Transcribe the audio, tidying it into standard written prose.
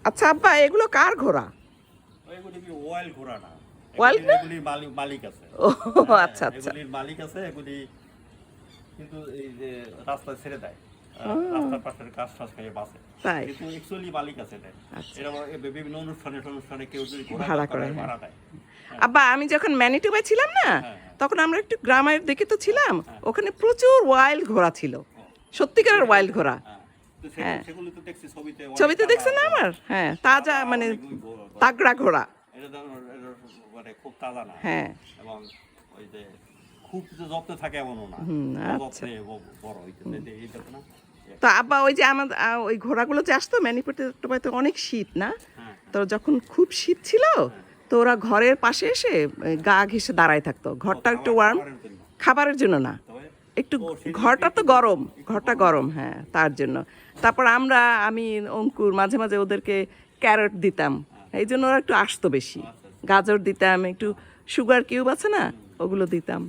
আচ্ছা আব্বা, এগুলো কার ঘোড়া? এগুলি কি ওয়াইল ঘোড়া না, ওয়াইল্ড না? এগুলির মালিক আছে। ও হ্যাঁ, আচ্ছা আচ্ছা। এগুলির মালিক আছে, এগুলি কিন্তু এই যে রাস্তায় ছেড়ে দেয়, ও, রাস্তার পাশের কাজ টাজ করে বাসে, তাই? কিন্তু অ্যাকচুয়ালি মালিক আছে এটা। আচ্ছা, এরা বিভিন্ন অনুষ্ঠানে কেউ যদি ঘোড়া ভাড়া দরকার করে, হয় হ্যাঁ। ভাড়া দেয়। আব্বা, আমি যখন ম্যানিটোবায় ছিলাম না, হ্যাঁ, হ্যাঁ। তখন আমরা একটু গ্রামের দিকে তো ছিলাম, হ্যাঁ। ওখানে প্রচুর ওয়াইল্ড ঘোড়া ছিল, সত্যিকারের ওয়াইল্ড ঘোড়া। হ্যাঁ, তো হ্যাঁ। সেগুলি তো দেখছি ছবিতে, অনেক ছবিতে তাজা দেখছেন না ঘোড়া। আমার? হ্যাঁ, তাজা তাজা মানে অনেক ঘোড়া। তাগড়া ঘোড়া। এটা মানে খুব তাজা না, হ্যাঁ। এবং ওই যে খুব যে যত্নে থাকে এমনও না, হুম, আচ্ছা। যত্নে বড় হইতেছে এই দেখো না। তো আব্বা, ওই যে আমাদের ওই ঘোড়াগুলো যে আসতো ম্যানিটোবায়, তো অনেক শীত না? হ্যাঁ, তো যখন খুব শীত ছিল, তো ওরা ঘরের পাশে এসে গা ঘেঁষে দাঁড়ায় থাকতো, ঘরটা একটু ওয়ার্ম, খাবারের জন্য। খাবারের জন্য না, তবে একটু ও, সেটা ঘরটা তো একটু গরম, একটু ঘরটা গরম। গরম, হ্যাঁ, তার জন্য। তারপর আমি অঙ্কুর মাঝে মাঝে ওদেরকে ক্যারট দিতাম, এই জন্য ওরা একটু আসতো বেশি। আচ্ছা, আচ্ছা। গাজর দিতাম, একটু সুগার কিউব আছে না, ওগুলো দিতাম।